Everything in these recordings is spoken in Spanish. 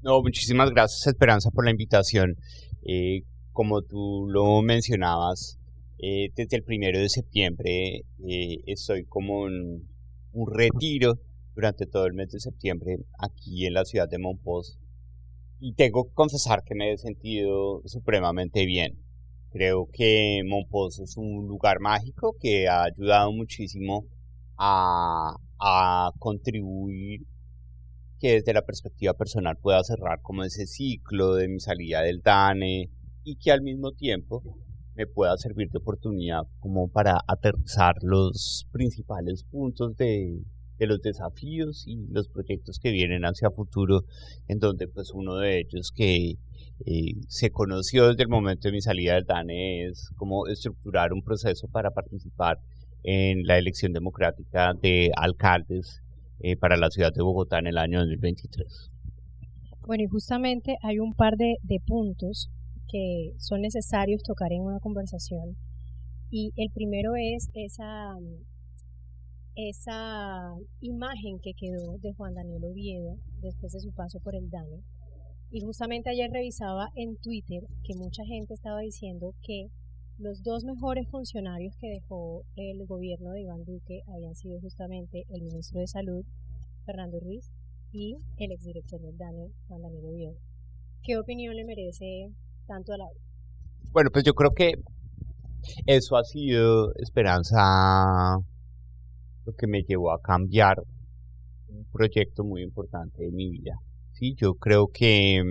No, muchísimas gracias, Esperanza, por la invitación. Como tú lo mencionabas, desde el 1 de septiembre estoy como en un retiro durante todo el mes de septiembre aquí en la ciudad de Monpós y tengo que confesar que me he sentido supremamente bien. Creo que Monpós es un lugar mágico que ha ayudado muchísimo a contribuir que desde la perspectiva personal pueda cerrar como ese ciclo de mi salida del DANE y que al mismo tiempo me pueda servir de oportunidad como para aterrizar los principales puntos de los desafíos y los proyectos que vienen hacia futuro, en donde pues uno de ellos que se conoció desde el momento de mi salida del DANE es como estructurar un proceso para participar en la elección democrática de alcaldes para la ciudad de Bogotá en el año 2023. Bueno, y justamente hay un par de puntos que son necesarios tocar en una conversación. Y el primero es esa imagen que quedó de Juan Daniel Oviedo después de su paso por el DANE. Y justamente ayer revisaba en Twitter que mucha gente estaba diciendo que los dos mejores funcionarios que dejó el gobierno de Iván Duque habían sido justamente el ministro de Salud, Fernando Ruiz, y el exdirector del DANE, Juan Daniel Oviedo. ¿Qué opinión le merece tanto a la hora? Bueno, pues yo creo que eso ha sido, Esperanza, lo que me llevó a cambiar un proyecto muy importante de mi vida. Sí, yo creo que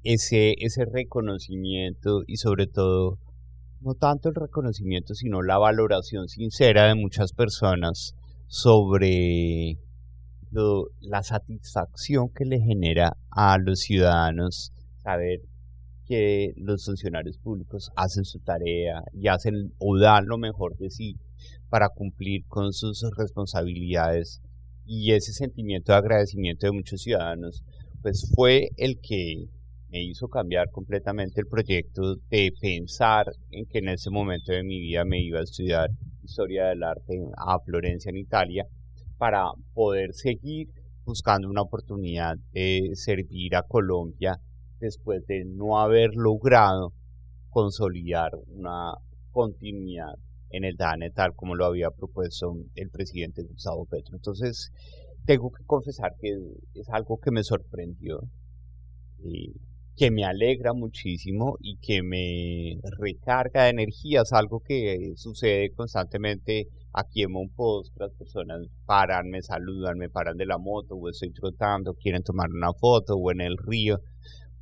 ese reconocimiento y sobre todo, no tanto el reconocimiento, sino la valoración sincera de muchas personas sobre la satisfacción que le genera a los ciudadanos saber que los funcionarios públicos hacen su tarea y hacen o dan lo mejor de sí para cumplir con sus responsabilidades, y ese sentimiento de agradecimiento de muchos ciudadanos pues fue el que me hizo cambiar completamente el proyecto de pensar en que en ese momento de mi vida me iba a estudiar historia del arte a Florencia, en Italia, para poder seguir buscando una oportunidad de servir a Colombia después de no haber logrado consolidar una continuidad en el DANE tal como lo había propuesto el presidente Gustavo Petro. Entonces, tengo que confesar que es algo que me sorprendió, que me alegra muchísimo y que me recarga de energías, algo que sucede constantemente aquí en Monpós. Las personas paran, me saludan, me paran de la moto o estoy trotando, quieren tomar una foto o en el río,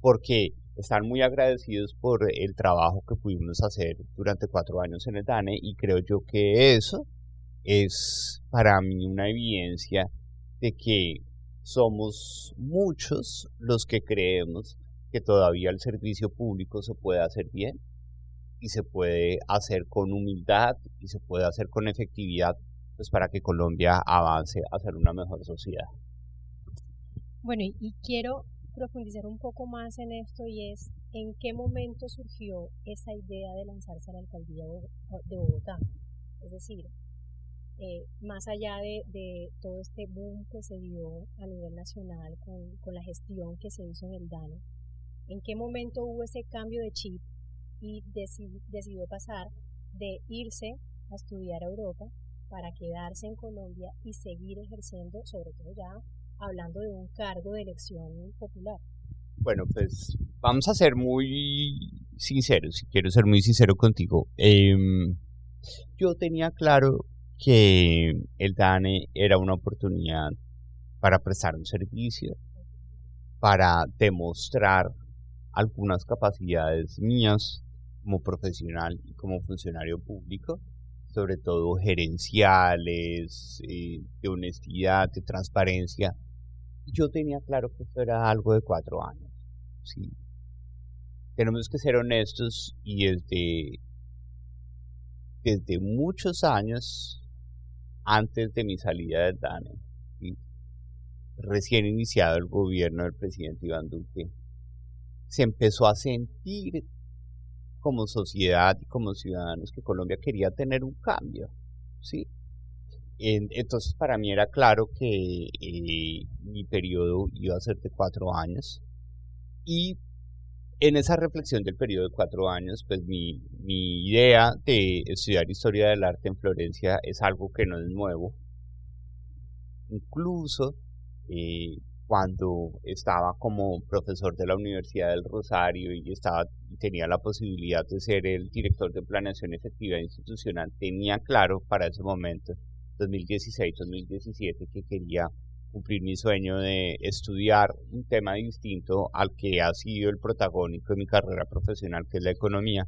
porque están muy agradecidos por el trabajo que pudimos hacer durante 4 años en el DANE, y creo yo que eso es para mí una evidencia de que somos muchos los que creemos que todavía el servicio público se puede hacer bien y se puede hacer con humildad y se puede hacer con efectividad, pues para que Colombia avance a ser una mejor sociedad. Bueno, y quiero profundizar un poco más en esto, y es en qué momento surgió esa idea de lanzarse a la alcaldía de Bogotá. Es decir, más allá de todo este boom que se dio a nivel nacional con la gestión que se hizo en el DANE, ¿en qué momento hubo ese cambio de chip y decidió pasar de irse a estudiar a Europa para quedarse en Colombia y seguir ejerciendo, sobre todo ya hablando de un cargo de elección popular? Bueno, pues vamos a ser muy sinceros, y quiero ser muy sincero contigo. Yo tenía claro que el DANE era una oportunidad para prestar un servicio, para demostrar algunas capacidades mías como profesional y como funcionario público, sobre todo gerenciales, de honestidad, de transparencia. Yo tenía claro que esto era algo de 4 años. Sí. Tenemos que ser honestos, y desde muchos años antes de mi salida del DANE, ¿sí?, recién iniciado el gobierno del presidente Iván Duque, se empezó a sentir como sociedad y como ciudadanos que Colombia quería tener un cambio, ¿sí? Entonces para mí era claro que mi periodo iba a ser de 4 años y en esa reflexión del periodo de 4 años, pues mi idea de estudiar historia del arte en Florencia es algo que no es nuevo. Incluso cuando estaba como profesor de la Universidad del Rosario y tenía la posibilidad de ser el director de planeación efectiva institucional, tenía claro para ese momento, 2016-2017, que quería cumplir mi sueño de estudiar un tema distinto al que ha sido el protagónico de mi carrera profesional, que es la economía.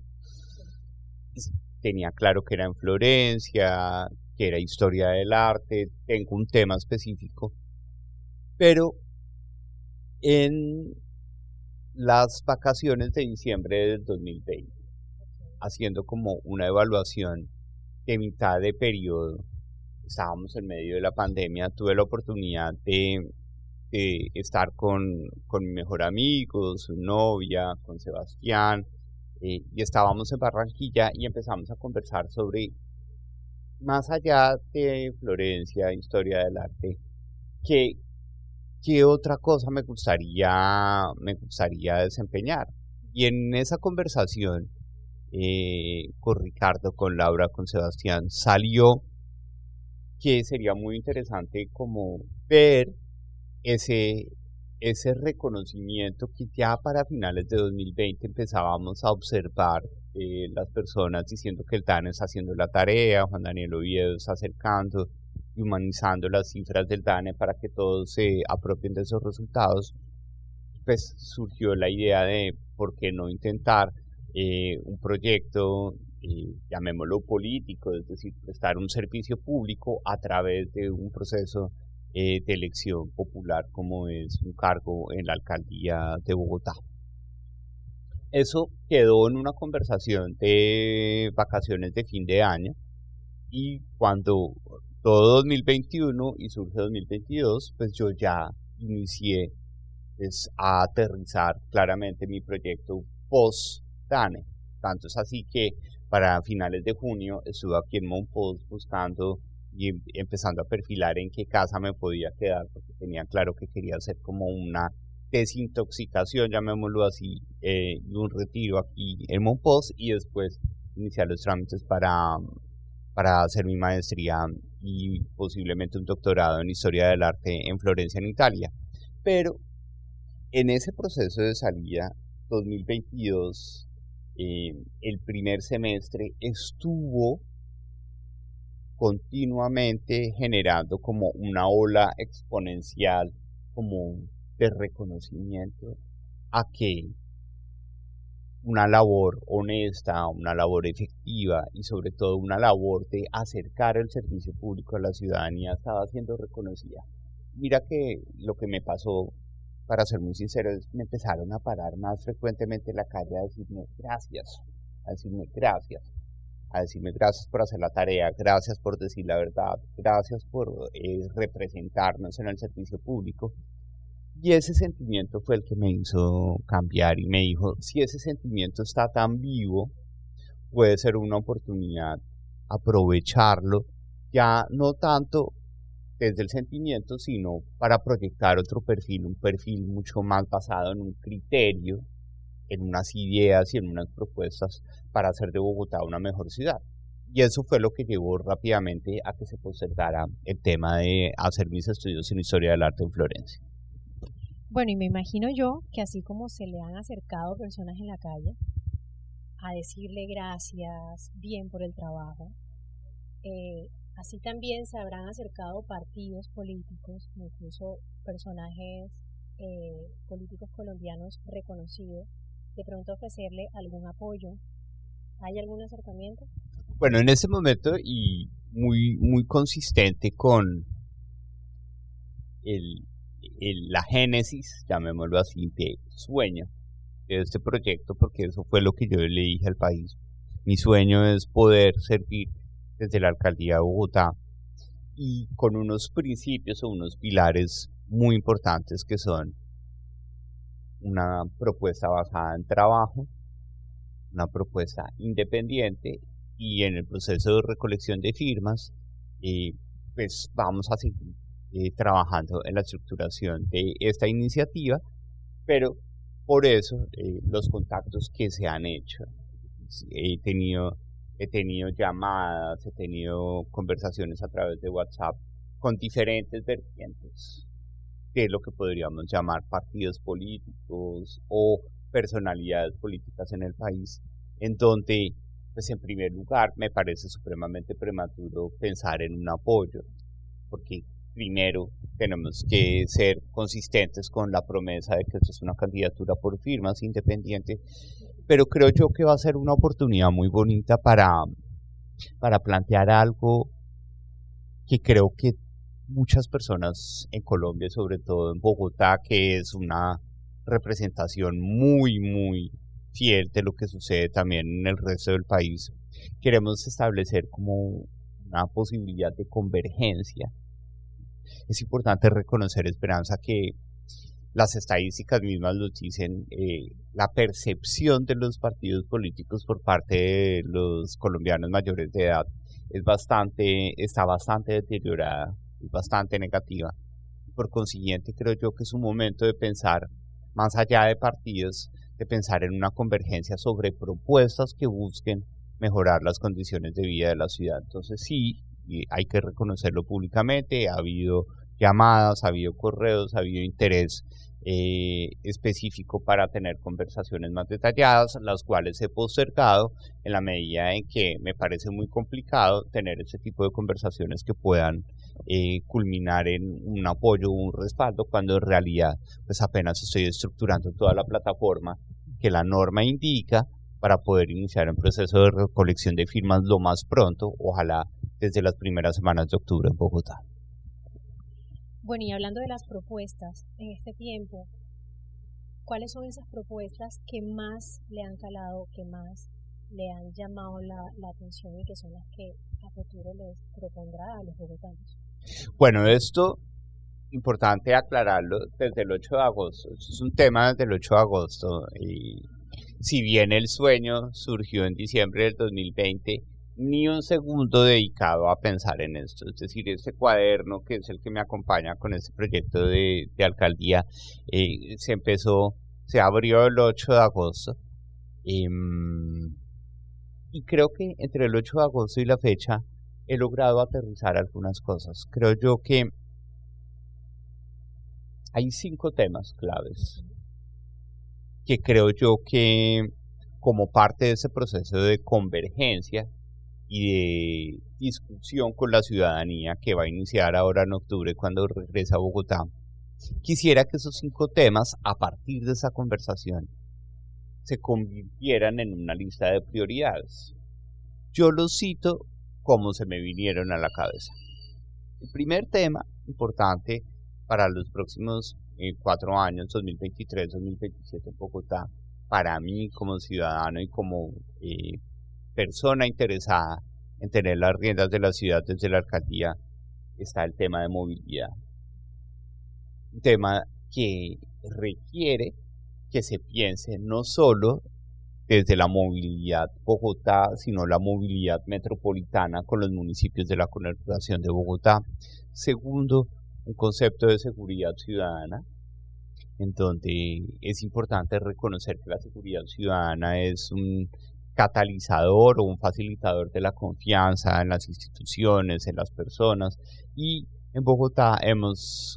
Tenía claro que era en Florencia, que era historia del arte, tengo un tema específico, pero en las vacaciones de diciembre del 2020, haciendo como una evaluación de mitad de periodo, estábamos en medio de la pandemia, tuve la oportunidad de estar con mi mejor amigo, su novia, con Sebastián, y estábamos en Barranquilla y empezamos a conversar sobre, más allá de Florencia, historia del arte, ¿qué otra cosa me gustaría desempeñar? Y en esa conversación con Ricardo, con Laura, con Sebastián, salió que sería muy interesante como ver ese, ese reconocimiento que ya para finales de 2020 empezábamos a observar, las personas diciendo que el DANE está haciendo la tarea, Juan Daniel Oviedo está acercando y humanizando las cifras del DANE para que todos se apropien de esos resultados. Pues surgió la idea de por qué no intentar un proyecto, llamémoslo político, es decir, prestar un servicio público a través de un proceso de elección popular como es un cargo en la alcaldía de Bogotá. Eso quedó en una conversación de vacaciones de fin de año y cuando todo 2021 y surge 2022, pues yo ya inicié a aterrizar claramente mi proyecto post-DANE. Tanto es así que para finales de junio estuve aquí en Monpós buscando y empezando a perfilar en qué casa me podía quedar, porque tenía claro que quería hacer como una desintoxicación, llamémoslo así, y un retiro aquí en Monpós y después iniciar los trámites para hacer mi maestría y posiblemente un doctorado en historia del arte en Florencia, en Italia. Pero en ese proceso de salida 2022, el primer semestre estuvo continuamente generando como una ola exponencial como de reconocimiento a que una labor honesta, una labor efectiva y sobre todo una labor de acercar el servicio público a la ciudadanía estaba siendo reconocida. Mira que lo que me pasó, para ser muy sincero, es que me empezaron a parar más frecuentemente en la calle a decirme gracias, a decirme gracias, a decirme gracias por hacer la tarea, gracias por decir la verdad, gracias por representarnos en el servicio público. Y ese sentimiento fue el que me hizo cambiar y me dijo, si ese sentimiento está tan vivo, puede ser una oportunidad aprovecharlo, ya no tanto desde el sentimiento, sino para proyectar otro perfil, un perfil mucho más basado en un criterio, en unas ideas y en unas propuestas para hacer de Bogotá una mejor ciudad. Y eso fue lo que llevó rápidamente a que se postergara el tema de hacer mis estudios en historia del arte en Florencia. Bueno, y me imagino yo que así como se le han acercado personas en la calle a decirle gracias, bien por el trabajo, así también se habrán acercado partidos políticos, incluso personajes políticos colombianos reconocidos, de pronto ofrecerle algún apoyo. ¿Hay algún acercamiento? Bueno, en ese momento y muy consistente con la génesis, llamémoslo así, de sueño de este proyecto, porque eso fue lo que yo le dije al país. Mi sueño es poder servir desde la alcaldía de Bogotá y con unos principios o unos pilares muy importantes que son una propuesta basada en trabajo, una propuesta independiente y en el proceso de recolección de firmas pues vamos a seguir trabajando en la estructuración de esta iniciativa, pero por eso los contactos que se han hecho, he tenido llamadas, he tenido conversaciones a través de WhatsApp con diferentes vertientes de lo que podríamos llamar partidos políticos o personalidades políticas en el país, en donde, pues en primer lugar, me parece supremamente prematuro pensar en un apoyo, porque primero tenemos que ser consistentes con la promesa de que esto es una candidatura por firmas independiente, pero creo yo que va a ser una oportunidad muy bonita para plantear algo que creo que muchas personas en Colombia, sobre todo en Bogotá, que es una representación muy fiel de lo que sucede también en el resto del país, queremos establecer como una posibilidad de convergencia. Es importante reconocer, Esperanza, que las estadísticas mismas nos dicen, la percepción de los partidos políticos por parte de los colombianos mayores de edad está bastante deteriorada, es bastante negativa. Por consiguiente, creo yo que es un momento de pensar, más allá de partidos, de pensar en una convergencia sobre propuestas que busquen mejorar las condiciones de vida de la ciudad. Entonces sí, y hay que reconocerlo públicamente, ha habido llamadas, ha habido correos, ha habido interés específico para tener conversaciones más detalladas, las cuales he postergado en la medida en que me parece muy complicado tener ese tipo de conversaciones que puedan culminar en un apoyo o un respaldo, cuando en realidad pues apenas estoy estructurando toda la plataforma que la norma indica para poder iniciar un proceso de recolección de firmas lo más pronto, ojalá desde las primeras semanas de octubre en Bogotá. Bueno, y hablando de las propuestas en este tiempo, ¿cuáles son esas propuestas que más le han calado, que más le han llamado la atención y que son las que a futuro les propondrá a los bogotanos? Bueno, esto importante aclararlo desde el 8 de agosto. Esto es un tema desde el 8 de agosto. Y si bien el sueño surgió en diciembre del 2020, ni un segundo dedicado a pensar en esto. Es decir, este cuaderno que es el que me acompaña con este proyecto de alcaldía, se abrió el 8 de agosto. Y creo que entre el 8 de agosto y la fecha he logrado aterrizar algunas cosas. Creo yo que hay 5 temas claves que creo yo que como parte de ese proceso de convergencia y de discusión con la ciudadanía que va a iniciar ahora en octubre cuando regrese a Bogotá, quisiera que esos 5 temas, a partir de esa conversación, se convirtieran en una lista de prioridades. Yo los cito como se me vinieron a la cabeza. El primer tema importante para los próximos 4 años, 2023-2027 en Bogotá, para mí como ciudadano y como persona interesada en tener las riendas de la ciudad desde la alcaldía, está el tema de movilidad. Un tema que requiere que se piense no solo desde la movilidad Bogotá, sino la movilidad metropolitana con los municipios de la conurbación de Bogotá. Segundo, un concepto de seguridad ciudadana, en donde es importante reconocer que la seguridad ciudadana es un catalizador o un facilitador de la confianza en las instituciones, en las personas, y en Bogotá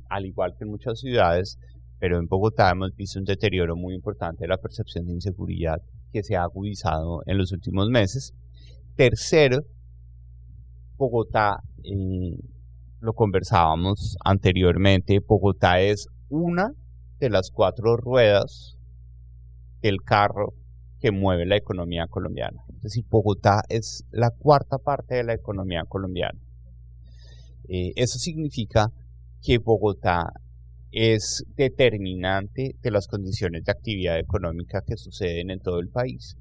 al igual que en muchas ciudades, pero en Bogotá hemos visto un deterioro muy importante de la percepción de inseguridad que se ha agudizado en los últimos meses. Tercero, Bogotá, lo conversábamos anteriormente, Bogotá es una de las 4 ruedas del carro que mueve la economía colombiana. Es decir, Bogotá es la 4ª parte de la economía colombiana. Eso significa que Bogotá es determinante de las condiciones de actividad económica que suceden en todo el país.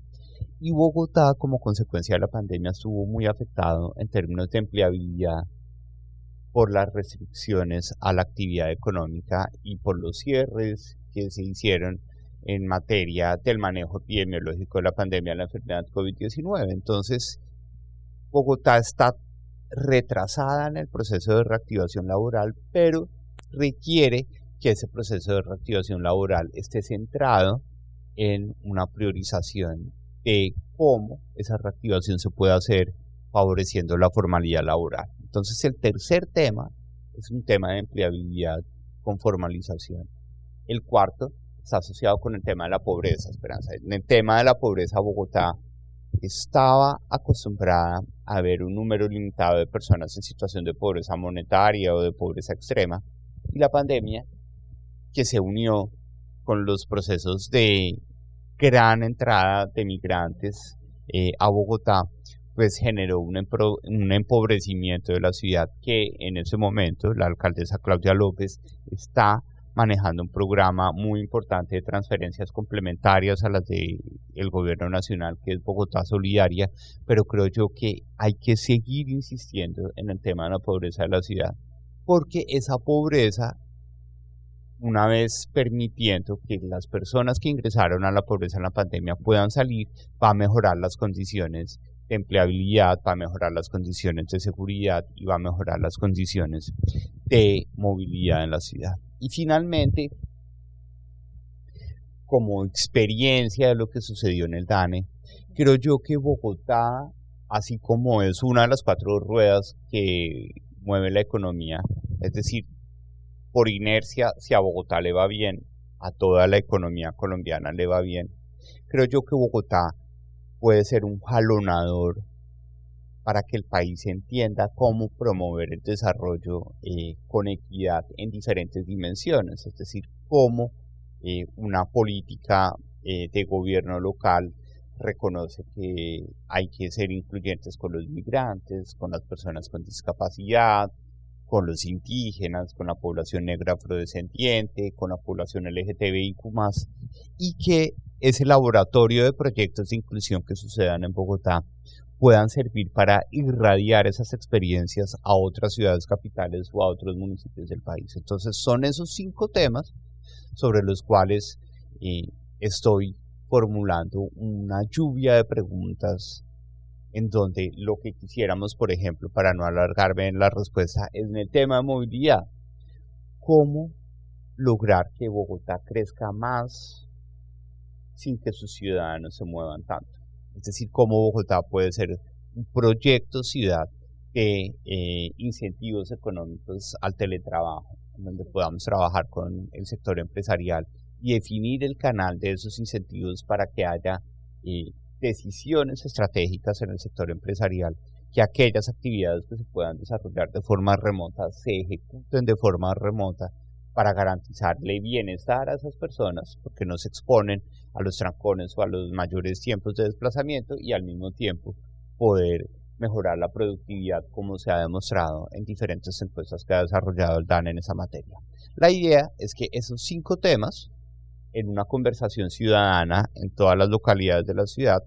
Y Bogotá, como consecuencia de la pandemia, estuvo muy afectado en términos de empleabilidad por las restricciones a la actividad económica y por los cierres que se hicieron en materia del manejo epidemiológico de la pandemia de la enfermedad COVID-19. Entonces, Bogotá está retrasada en el proceso de reactivación laboral, pero requiere que ese proceso de reactivación laboral esté centrado en una priorización de cómo esa reactivación se puede hacer favoreciendo la formalidad laboral. Entonces el tercer tema es un tema de empleabilidad con formalización. El cuarto está asociado con el tema de la pobreza, Esperanza. En el tema de la pobreza, Bogotá estaba acostumbrada a ver un número limitado de personas en situación de pobreza monetaria o de pobreza extrema, y la pandemia, que se unió con los procesos de gran entrada de migrantes a Bogotá, pues generó un empobrecimiento de la ciudad que en ese momento la alcaldesa Claudia López está manejando un programa muy importante de transferencias complementarias a las del gobierno nacional, que es Bogotá Solidaria, pero creo yo que hay que seguir insistiendo en el tema de la pobreza de la ciudad, porque esa pobreza, una vez permitiendo que las personas que ingresaron a la pobreza en la pandemia puedan salir, va a mejorar las condiciones de empleabilidad, va a mejorar las condiciones de seguridad y va a mejorar las condiciones de movilidad en la ciudad. Y finalmente, como experiencia de lo que sucedió en el DANE, creo yo que Bogotá, así como es una de las 4 ruedas que mueve la economía, es decir, por inercia, si a Bogotá le va bien, a toda la economía colombiana le va bien, creo yo que Bogotá puede ser un jalonador para que el país entienda cómo promover el desarrollo con equidad en diferentes dimensiones, es decir, cómo una política de gobierno local reconoce que hay que ser incluyentes con los migrantes, con las personas con discapacidad, con los indígenas, con la población negra afrodescendiente, con la población LGTBIQ+, y que ese laboratorio de proyectos de inclusión que sucedan en Bogotá puedan servir para irradiar esas experiencias a otras ciudades capitales o a otros municipios del país. Entonces son esos 5 temas sobre los cuales estoy formulando una lluvia de preguntas, en donde lo que quisiéramos, por ejemplo, para no alargarme en la respuesta, es en el tema de movilidad. ¿Cómo lograr que Bogotá crezca más sin que sus ciudadanos se muevan tanto? Es decir, cómo Bogotá puede ser un proyecto ciudad de incentivos económicos al teletrabajo, en donde podamos trabajar con el sector empresarial y definir el canal de esos incentivos para que haya decisiones estratégicas en el sector empresarial, que aquellas actividades que se puedan desarrollar de forma remota se ejecuten de forma remota para garantizarle bienestar a esas personas, porque no se exponen a los trancones o a los mayores tiempos de desplazamiento, y al mismo tiempo poder mejorar la productividad, como se ha demostrado en diferentes encuestas que ha desarrollado el DANE en esa materia. La idea es que esos 5 temas, en una conversación ciudadana en todas las localidades de la ciudad,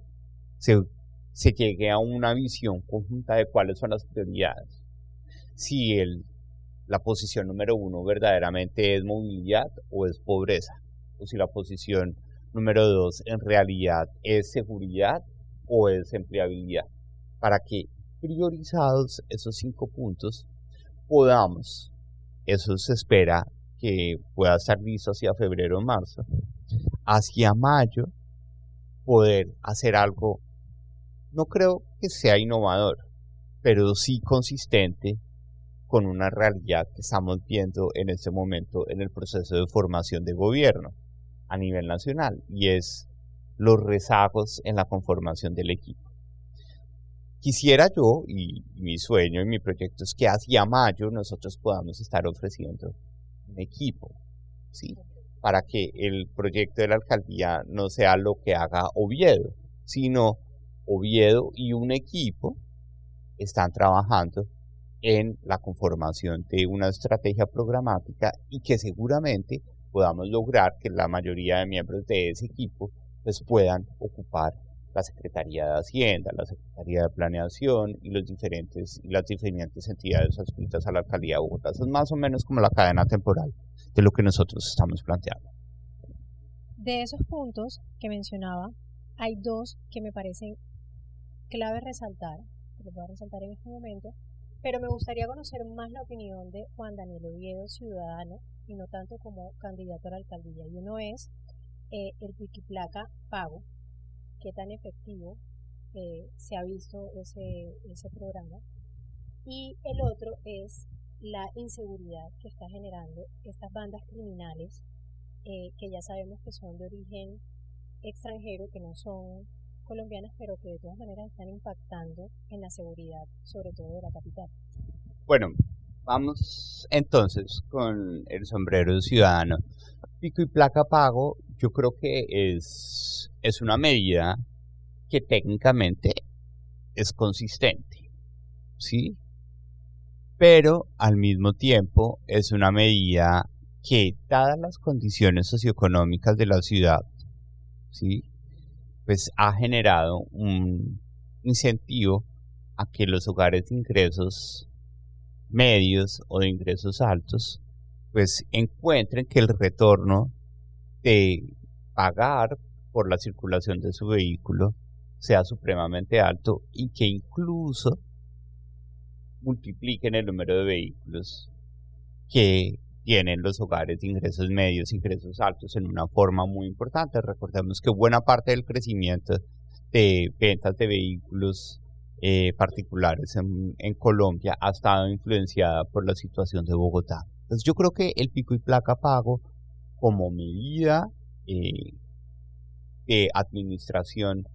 se llegue a una visión conjunta de cuáles son las prioridades. Si la posición número 1 verdaderamente es movilidad o es pobreza, o si la posición número 2 en realidad es seguridad o es empleabilidad, para que priorizados esos 5 puntos podamos, eso se espera que pueda estar listo hacia febrero o marzo, hacia mayo poder hacer algo, no creo que sea innovador, pero sí consistente con una realidad que estamos viendo en este momento en el proceso de formación de gobierno a nivel nacional, y es los rezagos en la conformación del equipo. Quisiera yo, y mi sueño y mi proyecto es que hacia mayo nosotros podamos estar ofreciendo un equipo, ¿sí?, para que el proyecto de la alcaldía no sea lo que haga Oviedo, sino Oviedo y un equipo están trabajando en la conformación de una estrategia programática, y que seguramente podamos lograr que la mayoría de miembros de ese equipo pues puedan ocupar la Secretaría de Hacienda, la Secretaría de Planeación y las diferentes entidades adscritas a la alcaldía de Bogotá. Eso es más o menos como la cadena temporal de lo que nosotros estamos planteando. De esos puntos que mencionaba, hay 2 que me parecen clave resaltar, que voy a resaltar en este momento, pero me gustaría conocer más la opinión de Juan Daniel Oviedo, ciudadano, y no tanto como candidato a la alcaldía. Y uno es el pico y placa pago, qué tan efectivo se ha visto ese programa. Y el otro es la inseguridad que está generando estas bandas criminales que ya sabemos que son de origen extranjero, que no son colombianas, pero que de todas maneras están impactando en la seguridad, sobre todo de la capital. Bueno, vamos entonces con el sombrero ciudadano. Pico y placa pago, yo creo que es una medida que técnicamente es consistente, ¿sí? Pero al mismo tiempo es una medida que, dadas las condiciones socioeconómicas de la ciudad, ¿sí?, pues ha generado un incentivo a que los hogares de ingresos medios o de ingresos altos pues encuentren que el retorno de pagar por la circulación de su vehículo sea supremamente alto y que incluso multipliquen el número de vehículos que tienen los hogares de ingresos medios y ingresos altos en una forma muy importante. Recordemos que buena parte del crecimiento de ventas de vehículos particulares en Colombia ha estado influenciada por la situación de Bogotá. Entonces yo creo que el pico y placa pago como medida de administración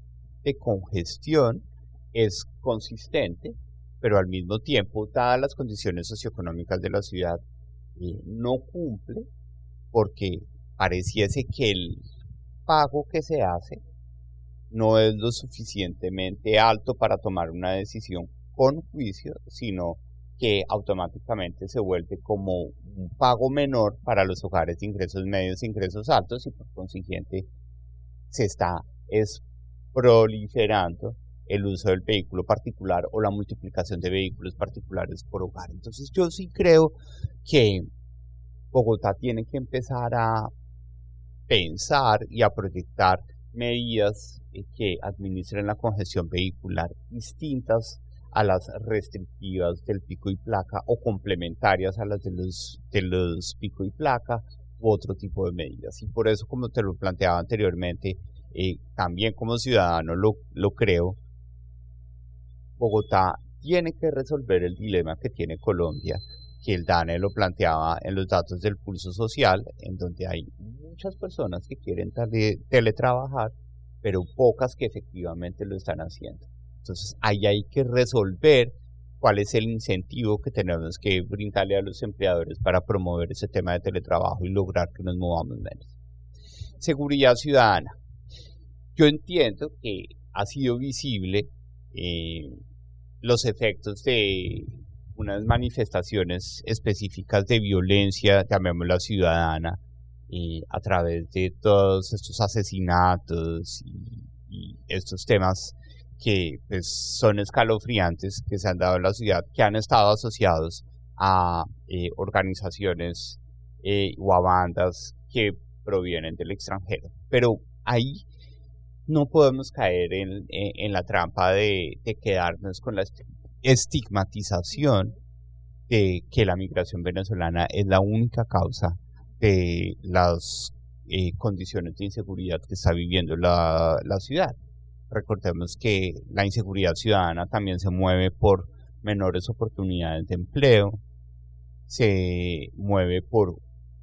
de congestión es consistente, pero al mismo tiempo, dadas las condiciones socioeconómicas de la ciudad, no cumple, porque pareciese que el pago que se hace no es lo suficientemente alto para tomar una decisión con juicio, sino que automáticamente se vuelve como un pago menor para los hogares de ingresos medios e ingresos altos, y por consiguiente se está proliferando el uso del vehículo particular o la multiplicación de vehículos particulares por hogar. Entonces yo sí creo que Bogotá tiene que empezar a pensar y a proyectar medidas que administren la congestión vehicular distintas a las restrictivas del pico y placa o complementarias a las de los pico y placa u otro tipo de medidas. Y por eso, como te lo planteaba anteriormente, también como ciudadano lo creo, Bogotá tiene que resolver el dilema que tiene Colombia, que el DANE lo planteaba en los datos del pulso social, en donde hay muchas personas que quieren teletrabajar, pero pocas que efectivamente lo están haciendo. Entonces ahí hay que resolver cuál es el incentivo que tenemos que brindarle a los empleadores para promover ese tema de teletrabajo y lograr que nos movamos menos. Seguridad ciudadana. Yo entiendo que ha sido visible los efectos de unas manifestaciones específicas de violencia, llamémosla ciudadana, a través de todos estos asesinatos y estos temas que pues, son escalofriantes que se han dado en la ciudad, que han estado asociados a organizaciones o a bandas que provienen del extranjero. Pero ahí no podemos caer en la trampa de quedarnos con la estigmatización de que la migración venezolana es la única causa de las condiciones de inseguridad que está viviendo la ciudad. Recordemos que la inseguridad ciudadana también se mueve por menores oportunidades de empleo, se mueve por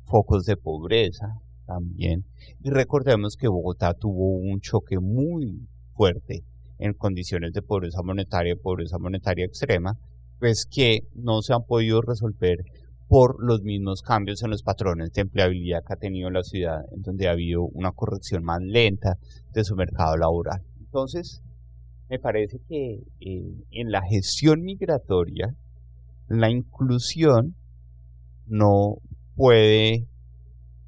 focos de pobreza también. Y recordemos que Bogotá tuvo un choque muy fuerte en condiciones de pobreza monetaria extrema, pues que no se han podido resolver por los mismos cambios en los patrones de empleabilidad que ha tenido la ciudad, en donde ha habido una corrección más lenta de su mercado laboral. Entonces, me parece que en la gestión migratoria, la inclusión no puede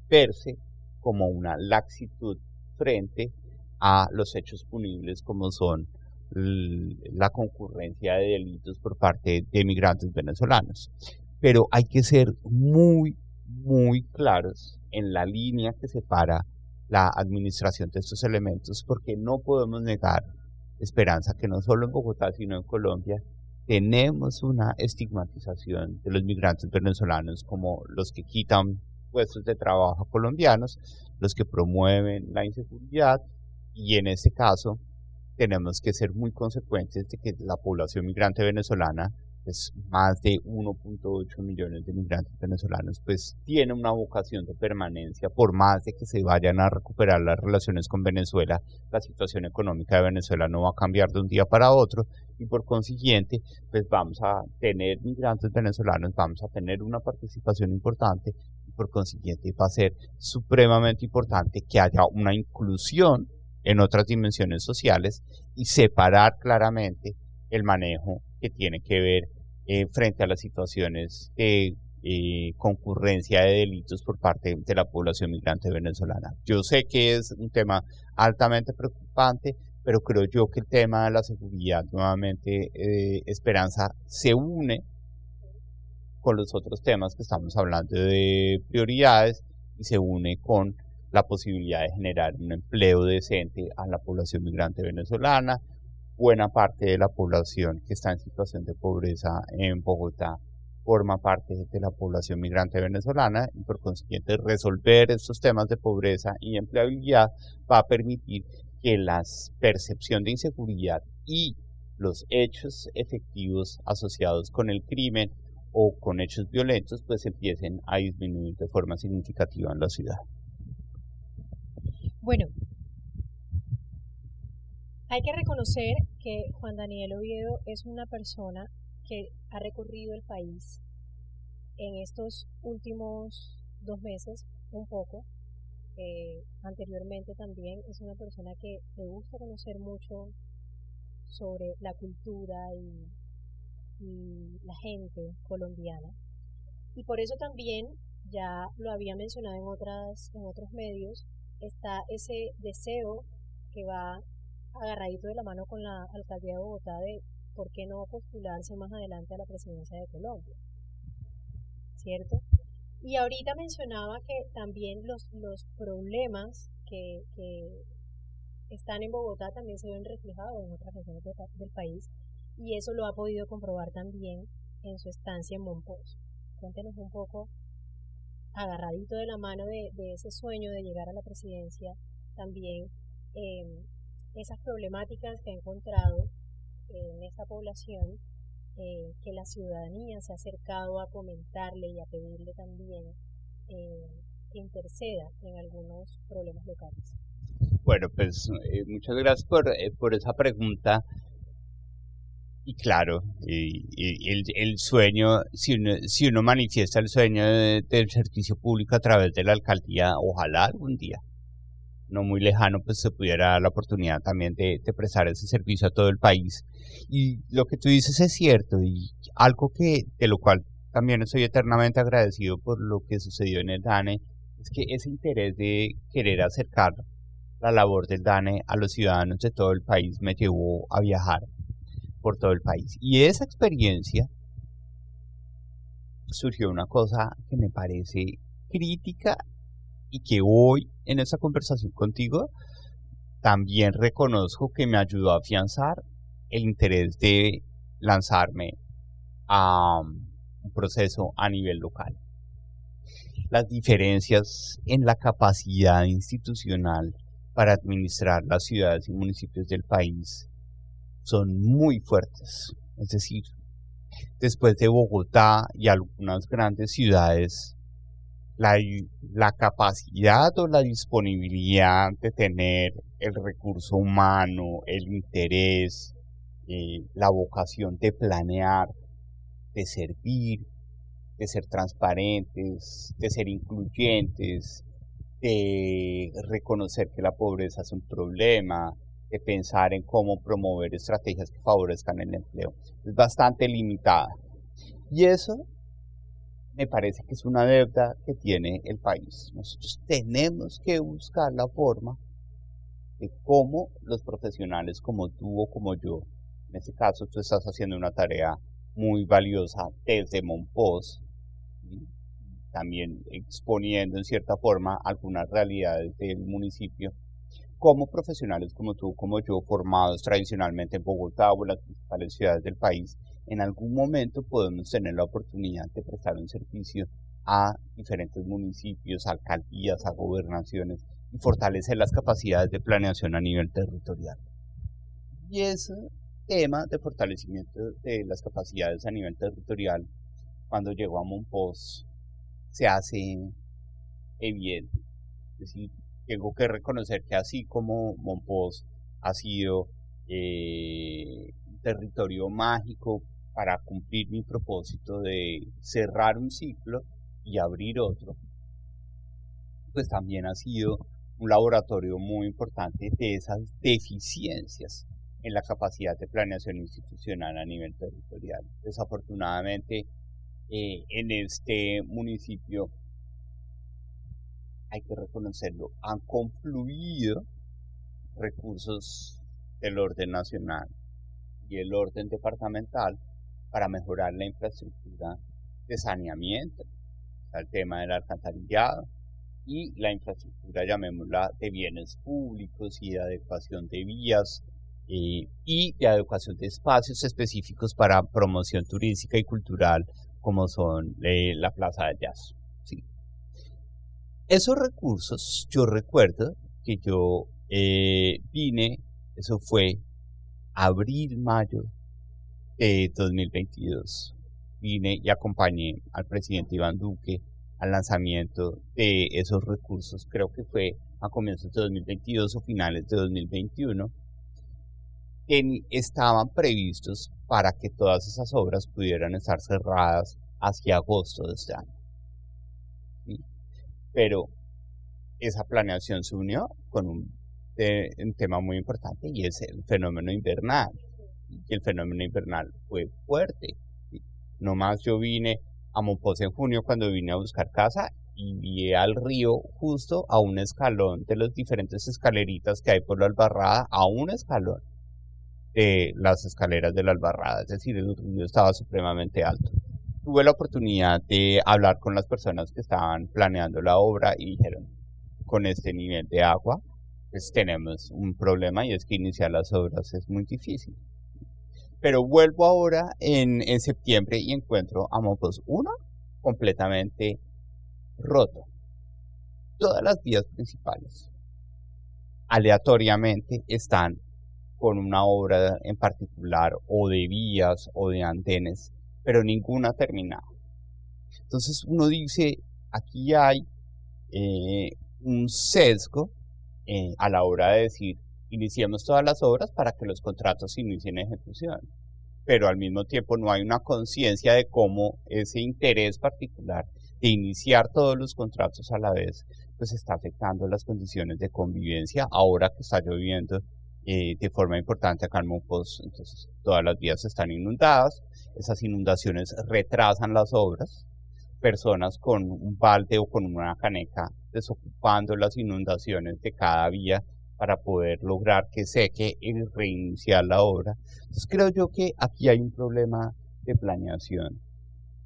verse como una laxitud frente a los hechos punibles como son la concurrencia de delitos por parte de migrantes venezolanos. Pero hay que ser muy, muy claros en la línea que separa la administración de estos elementos, porque no podemos negar esperanza que no solo en Bogotá, sino en Colombia, tenemos una estigmatización de los migrantes venezolanos como los que quitan puestos de trabajo a colombianos, los que promueven la inseguridad, y en este caso tenemos que ser muy consecuentes de que la población migrante venezolana, pues más de 1.8 millones de migrantes venezolanos, pues tiene una vocación de permanencia. Por más de que se vayan a recuperar las relaciones con Venezuela, la situación económica de Venezuela no va a cambiar de un día para otro, y por consiguiente pues vamos a tener migrantes venezolanos, vamos a tener una participación importante, y por consiguiente va a ser supremamente importante que haya una inclusión en otras dimensiones sociales y separar claramente el manejo que tiene que ver frente a las situaciones de concurrencia de delitos por parte de la población migrante venezolana. Yo sé que es un tema altamente preocupante, pero creo yo que el tema de la seguridad, nuevamente, Esperanza, se une con los otros temas que estamos hablando de prioridades y se une con la posibilidad de generar un empleo decente a la población migrante venezolana. Buena parte de la población que está en situación de pobreza en Bogotá forma parte de la población migrante venezolana, y por consiguiente resolver estos temas de pobreza y empleabilidad va a permitir que la percepción de inseguridad y los hechos efectivos asociados con el crimen o con hechos violentos pues empiecen a disminuir de forma significativa en la ciudad. Bueno, hay que reconocer que Juan Daniel Oviedo es una persona que ha recorrido el país en estos últimos 2 meses, un poco. Anteriormente también es una persona que le gusta conocer mucho sobre la cultura y la gente colombiana. Y por eso también, ya lo había mencionado en otros medios, está ese deseo que va agarradito de la mano con la alcaldía de Bogotá de por qué no postularse más adelante a la presidencia de Colombia, ¿cierto? Y ahorita mencionaba que también los problemas que están en Bogotá también se ven reflejados en otras regiones del país, y eso lo ha podido comprobar también en su estancia en Monpós. Cuéntenos un poco, agarradito de la mano de ese sueño de llegar a la presidencia, también esas problemáticas que ha encontrado en esta población, que la ciudadanía se ha acercado a comentarle y a pedirle también que interceda en algunos problemas locales. Bueno, pues muchas gracias por esa pregunta. Y claro, el sueño, si uno manifiesta el sueño del servicio público a través de la alcaldía, ojalá algún día, no muy lejano, pues se pudiera dar la oportunidad también de prestar ese servicio a todo el país. Y lo que tú dices es cierto, y algo de lo cual también estoy eternamente agradecido por lo que sucedió en el DANE, es que ese interés de querer acercar la labor del DANE a los ciudadanos de todo el país me llevó a viajar por todo el país. Y esa experiencia surgió una cosa que me parece crítica y que hoy en esta conversación contigo también reconozco que me ayudó a afianzar el interés de lanzarme a un proceso a nivel local. Las diferencias en la capacidad institucional para administrar las ciudades y municipios del país son muy fuertes. Es decir, después de Bogotá y algunas grandes ciudades, la capacidad o la disponibilidad de tener el recurso humano, el interés, la vocación de planear, de servir, de ser transparentes, de ser incluyentes, de reconocer que la pobreza es un problema, de pensar en cómo promover estrategias que favorezcan el empleo, es bastante limitada. Y eso me parece que es una deuda que tiene el país. Nosotros tenemos que buscar la forma de cómo los profesionales como tú o como yo, en este caso tú estás haciendo una tarea muy valiosa desde Monpós, también exponiendo en cierta forma algunas realidades del municipio, como profesionales como tú, como yo, formados tradicionalmente en Bogotá o en las principales ciudades del país, en algún momento podemos tener la oportunidad de prestar un servicio a diferentes municipios, a alcaldías, a gobernaciones y fortalecer las capacidades de planeación a nivel territorial. Y ese tema de fortalecimiento de las capacidades a nivel territorial, cuando llegó a Mompox, se hace evidente. Es decir, tengo que reconocer que así como Mompox ha sido un territorio mágico para cumplir mi propósito de cerrar un ciclo y abrir otro, pues también ha sido un laboratorio muy importante de esas deficiencias en la capacidad de planeación institucional a nivel territorial. Desafortunadamente, en este municipio, hay que reconocerlo, han confluido recursos del orden nacional y el orden departamental para mejorar la infraestructura de saneamiento, el tema del alcantarillado y la infraestructura, llamémosla, de bienes públicos y de adecuación de vías y de adecuación de espacios específicos para promoción turística y cultural, como son la Plaza del Jazz. ¿Sí? Esos recursos, yo recuerdo que yo vine, eso fue abril, mayo de 2022, vine y acompañé al presidente Iván Duque al lanzamiento de esos recursos, creo que fue a comienzos de 2022 o finales de 2021, que estaban previstos para que todas esas obras pudieran estar cerradas hacia agosto de este año. ¿Sí? Pero esa planeación se unió con un tema muy importante y es el fenómeno invernal. Y el fenómeno invernal fue fuerte. ¿Sí? No más yo vine a Mompox en junio cuando vine a buscar casa y vi al río justo a un escalón de las diferentes escaleritas que hay por la Albarrada, a un escalón de las escaleras de la Albarrada, es decir, el río estaba supremamente alto. Tuve la oportunidad de hablar con las personas que estaban planeando la obra y dijeron, con este nivel de agua, pues tenemos un problema y es que iniciar las obras es muy difícil. Pero vuelvo ahora en septiembre y encuentro a Mompox 1 completamente roto. Todas las vías principales aleatoriamente están con una obra en particular o de vías o de andenes, pero ninguna terminada. Entonces uno dice, aquí hay un sesgo a la hora de decir, iniciemos todas las obras para que los contratos inicien ejecución, pero al mismo tiempo no hay una conciencia de cómo ese interés particular de iniciar todos los contratos a la vez, pues está afectando las condiciones de convivencia ahora que está lloviendo de forma importante acá en Mompox. Entonces todas las vías están inundadas, esas inundaciones retrasan las obras, personas con un balde o con una caneca desocupando las inundaciones de cada vía para poder lograr que seque y reiniciar la obra. Entonces creo yo que aquí hay un problema de planeación,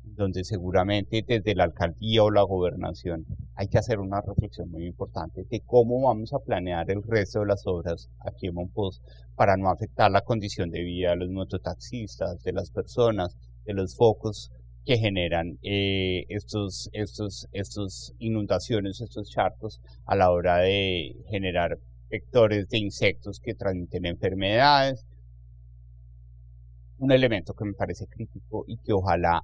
donde seguramente desde la alcaldía o la gobernación hay que hacer una reflexión muy importante de cómo vamos a planear el resto de las obras aquí en Mompox para no afectar la condición de vida de los mototaxistas, de las personas, de los focos que generan estos inundaciones, estos charcos a la hora de generar vectores de insectos que transmiten enfermedades. Un elemento que me parece crítico y que ojalá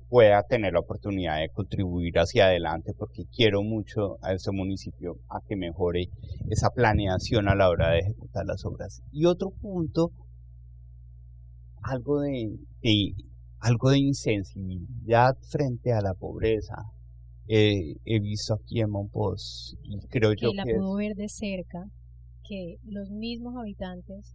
pueda tener la oportunidad de contribuir hacia adelante, porque quiero mucho a este municipio a que mejore esa planeación a la hora de ejecutar las obras. Y otro punto, algo de insensibilidad frente a la pobreza. He visto aquí en Mompox y creo yo que la puedo ver de cerca, que los mismos habitantes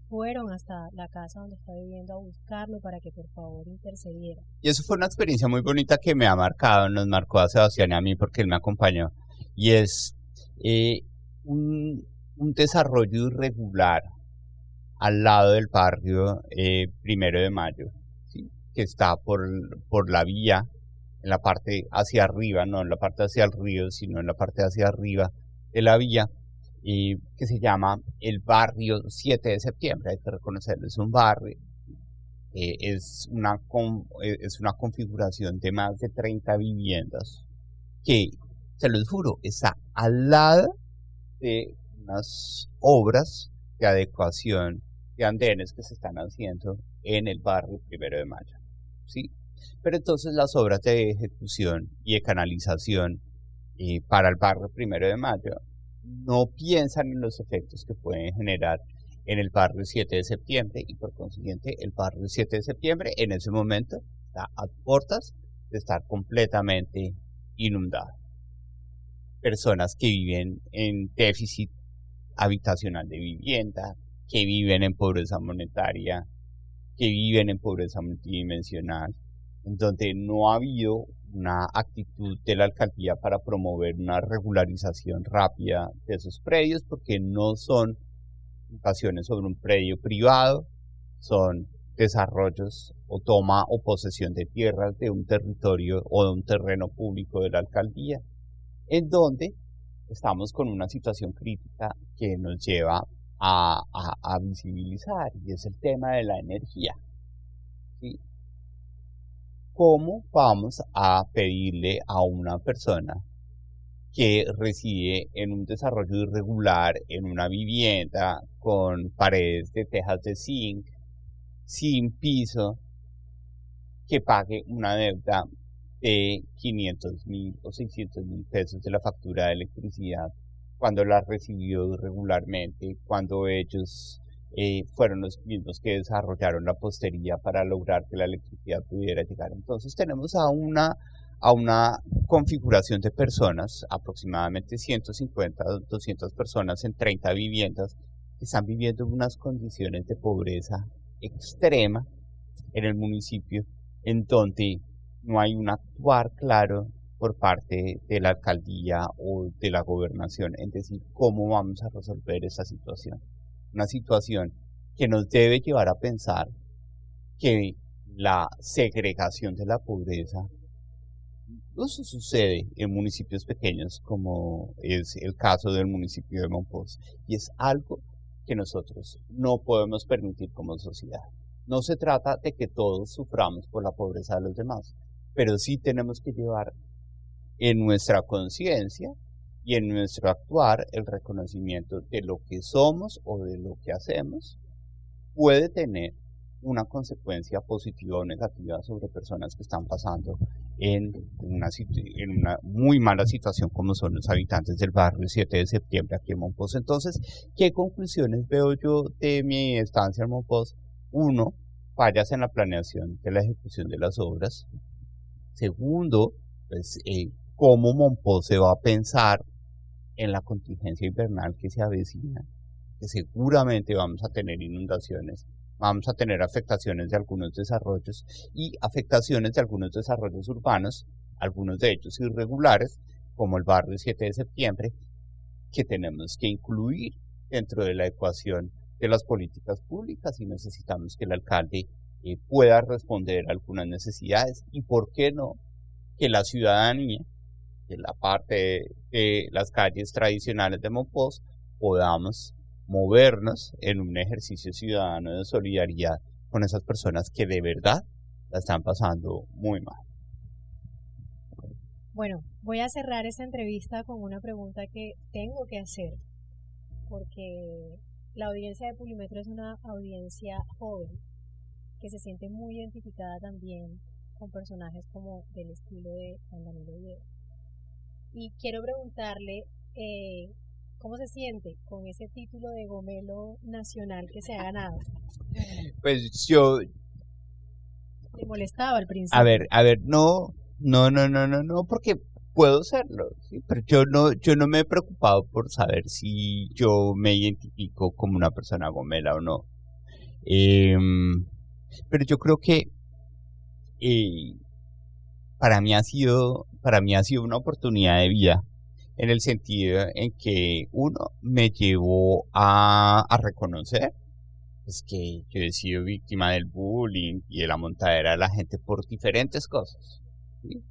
fueron hasta la casa donde está viviendo a buscarlo para que por favor intercediera. Y eso fue una experiencia muy bonita que me ha marcado, nos marcó a Sebastián y a mí porque él me acompañó. Y es un desarrollo irregular al lado del barrio 1 de Mayo, ¿sí? Que está por la vía, en la parte hacia arriba, no en la parte hacia el río, sino en la parte hacia arriba de la vía, que se llama el barrio 7 de septiembre, hay que reconocerlo, es un barrio es una configuración de más de 30 viviendas que, se los juro, está al lado de unas obras de adecuación de andenes que se están haciendo en el barrio Primero de Mayo, ¿sí? Pero entonces las obras de ejecución y de canalización para el barrio Primero de Mayo no piensan en los efectos que pueden generar en el barrio 7 de septiembre, y por consiguiente el barrio 7 de septiembre en ese momento está a puertas de estar completamente inundado. Personas que viven en déficit habitacional de vivienda, que viven en pobreza monetaria, que viven en pobreza multidimensional, en donde no ha habido una actitud de la alcaldía para promover una regularización rápida de esos predios, porque no son ocasiones sobre un predio privado, son desarrollos o toma o posesión de tierras de un territorio o de un terreno público de la alcaldía, en donde estamos con una situación crítica que nos lleva a visibilizar, y es el tema de la energía, ¿sí? ¿Cómo vamos a pedirle a una persona que reside en un desarrollo irregular, en una vivienda con paredes de tejas de zinc, sin piso, que pague una deuda de 500.000 o 600.000 pesos de la factura de electricidad cuando la recibió irregularmente, cuando ellos fueron los mismos que desarrollaron la postería para lograr que la electricidad pudiera llegar? Entonces tenemos a una configuración de personas, aproximadamente 150 a 200 personas en 30 viviendas, que están viviendo en unas condiciones de pobreza extrema en el municipio, en donde no hay un actuar claro por parte de la alcaldía o de la gobernación en decir cómo vamos a resolver esa situación. Una situación que nos debe llevar a pensar que la segregación de la pobreza no sucede en municipios pequeños, como es el caso del municipio de Mompox, y es algo que nosotros no podemos permitir como sociedad. No se trata de que todos suframos por la pobreza de los demás, pero sí tenemos que llevar en nuestra conciencia y en nuestro actuar el reconocimiento de lo que somos o de lo que hacemos puede tener una consecuencia positiva o negativa sobre personas que están pasando en una muy mala situación, como son los habitantes del barrio 7 de septiembre aquí en Mompox. Entonces, ¿qué conclusiones veo yo de mi estancia en Mompox? Uno, fallas en la planeación de la ejecución de las obras. Segundo, pues, cómo Mompox se va a pensar en la contingencia invernal que se avecina, que seguramente vamos a tener inundaciones, vamos a tener afectaciones de algunos desarrollos y afectaciones de algunos desarrollos urbanos, algunos de ellos irregulares, como el barrio 7 de septiembre, que tenemos que incluir dentro de la ecuación de las políticas públicas, y necesitamos que el alcalde pueda responder a algunas necesidades, y por qué no que la ciudadanía, en la parte de las calles tradicionales de Mompox, podamos movernos en un ejercicio ciudadano de solidaridad con esas personas que de verdad la están pasando muy mal. Bueno, voy a cerrar esta entrevista con una pregunta que tengo que hacer, porque la audiencia de Publimetro es una audiencia joven que se siente muy identificada también con personajes como del estilo de Juan Danilo Oviedo. Y quiero preguntarle cómo se siente con ese título de gomelo nacional que se ha ganado. Pues yo... ¿Le molestaba al principio? A ver, no, porque puedo serlo, ¿sí? Pero yo no me he preocupado por saber si yo me identifico como una persona gomela o no. Pero yo creo que para mí ha sido una oportunidad de vida, en el sentido en que uno me llevó a reconocer pues, que yo he sido víctima del bullying y de la montadera de la gente por diferentes cosas, ¿sí?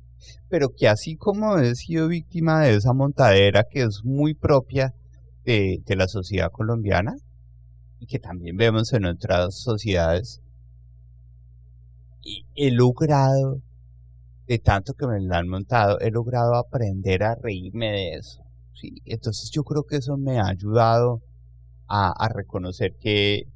Pero que así como he sido víctima de esa montadera que es muy propia de la sociedad colombiana y que también vemos en otras sociedades, he logrado, de tanto que me la han montado, he logrado aprender a reírme de eso. ¿Sí? Entonces yo creo que eso me ha ayudado a reconocer que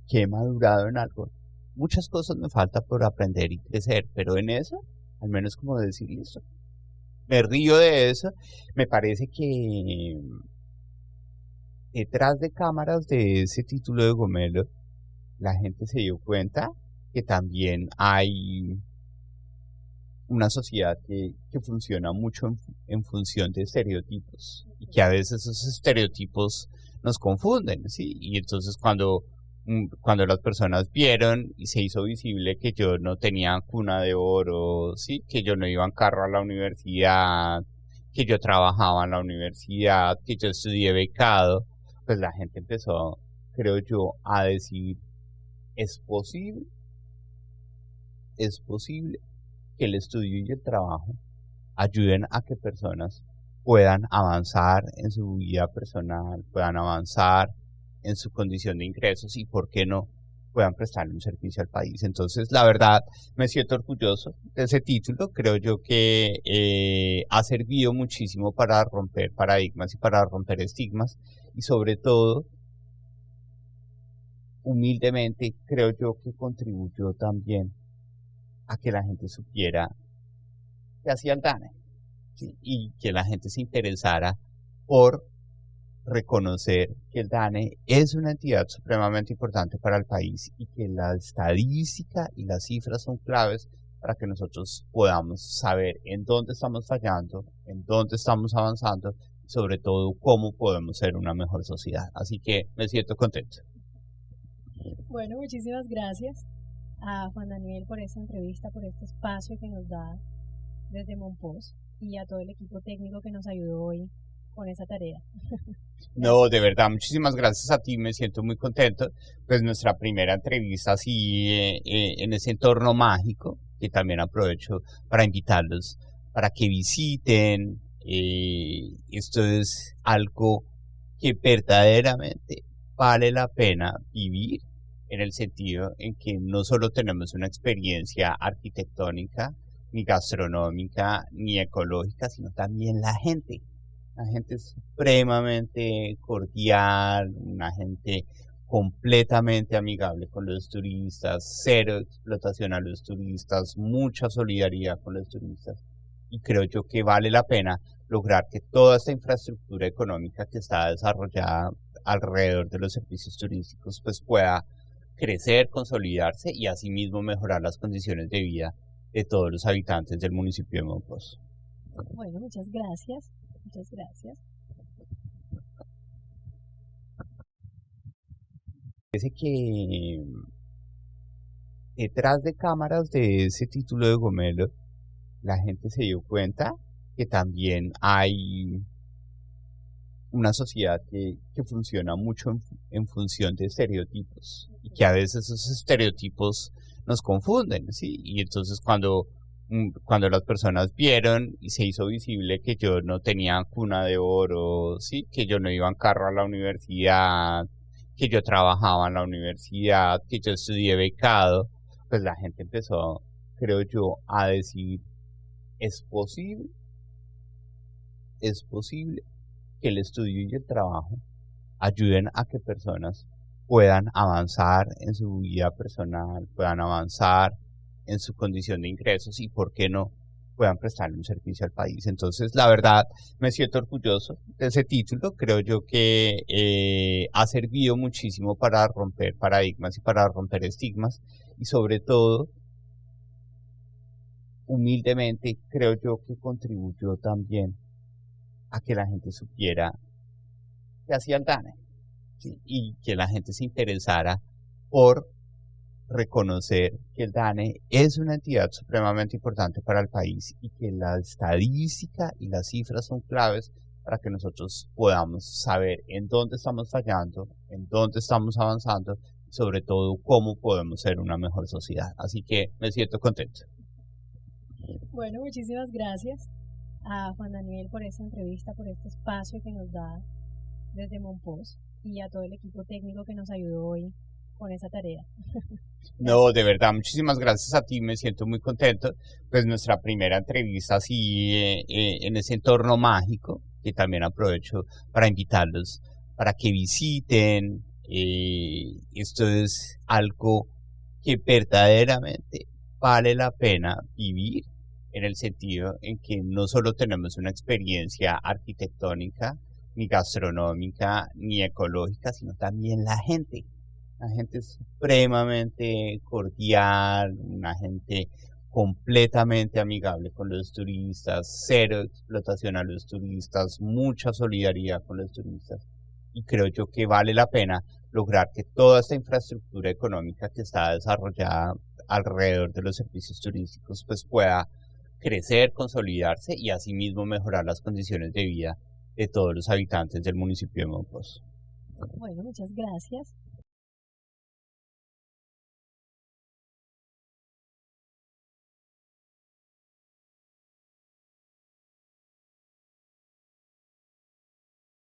he madurado en algo. Muchas cosas me falta por aprender y crecer, pero en eso, al menos como decir, listo, me río de eso. Me parece que detrás de cámaras de ese título de Gomelo, la gente se dio cuenta que también hay una sociedad que funciona mucho en función de estereotipos y que a veces esos estereotipos nos confunden, ¿sí? Y entonces cuando las personas vieron y se hizo visible que yo no tenía cuna de oro, ¿sí? Que yo no iba en carro a la universidad, que yo trabajaba en la universidad, que yo estudié becado, pues la gente empezó, creo yo, a decir, es posible que el estudio y el trabajo ayuden a que personas puedan avanzar en su vida personal, puedan avanzar en su condición de ingresos y, ¿por qué no?, puedan prestarle un servicio al país. Entonces, la verdad, me siento orgulloso de ese título. Creo yo que ha servido muchísimo para romper paradigmas y para romper estigmas y, sobre todo, humildemente, creo yo que contribuyó también a que la gente supiera que hacía el DANE, ¿sí? Y que la gente se interesara por reconocer que el DANE es una entidad supremamente importante para el país y que la estadística y las cifras son claves para que nosotros podamos saber en dónde estamos fallando, en dónde estamos avanzando y sobre todo cómo podemos ser una mejor sociedad. Así que me siento contento. Bueno, muchísimas gracias a Juan Daniel por esta entrevista, por este espacio que nos da desde Monpós y a todo el equipo técnico que nos ayudó hoy con esa tarea. No, de verdad, muchísimas gracias a ti, me siento muy contento. Pues nuestra primera entrevista así en ese entorno mágico, que también aprovecho para invitarlos para que visiten. Esto es algo que verdaderamente vale la pena vivir, en el sentido en que no solo tenemos una experiencia arquitectónica, ni gastronómica, ni ecológica, sino también la gente. La gente es supremamente cordial, una gente completamente amigable con los turistas, cero explotación a los turistas, mucha solidaridad con los turistas. Y creo yo que vale la pena lograr que toda esta infraestructura económica que está desarrollada alrededor de los servicios turísticos pues pueda crecer, consolidarse y asimismo mejorar las condiciones de vida de todos los habitantes del municipio de Monpós. Bueno, muchas gracias. Muchas gracias. Parece que detrás de cámaras de ese título de Gomelo, la gente se dio cuenta que también hay una sociedad que funciona mucho en función de estereotipos y que a veces esos estereotipos nos confunden, ¿sí? Y entonces cuando las personas vieron y se hizo visible que yo no tenía cuna de oro, ¿sí? Que yo no iba en carro a la universidad, que yo trabajaba en la universidad, que yo estudié becado, pues la gente empezó, creo yo, a decir, es posible que el estudio y el trabajo ayuden a que personas puedan avanzar en su vida personal, puedan avanzar en su condición de ingresos y, ¿por qué no?, puedan prestarle un servicio al país. Entonces, la verdad, me siento orgulloso de ese título. Creo yo que ha servido muchísimo para romper paradigmas y para romper estigmas y, sobre todo, humildemente, creo yo que contribuyó también a que la gente supiera que hacía el DANE, ¿sí? Y que la gente se interesara por reconocer que el DANE es una entidad supremamente importante para el país y que la estadística y las cifras son claves para que nosotros podamos saber en dónde estamos fallando, en dónde estamos avanzando y sobre todo cómo podemos ser una mejor sociedad. Así que me siento contento. Bueno, muchísimas gracias a Juan Daniel por esta entrevista, por este espacio que nos da desde Monpós y a todo el equipo técnico que nos ayudó hoy con esa tarea. No, de verdad, muchísimas gracias a ti, me siento muy contento. Pues nuestra primera entrevista así en ese entorno mágico, que también aprovecho para invitarlos para que visiten. Esto es algo que verdaderamente vale la pena vivir, en el sentido en que no solo tenemos una experiencia arquitectónica, ni gastronómica, ni ecológica, sino también la gente. La gente es supremamente cordial, una gente completamente amigable con los turistas, cero explotación a los turistas, mucha solidaridad con los turistas. Y creo yo que vale la pena lograr que toda esta infraestructura económica que está desarrollada alrededor de los servicios turísticos pues pueda crecer, consolidarse y asimismo mejorar las condiciones de vida de todos los habitantes del municipio de Monpós. Bueno, muchas gracias.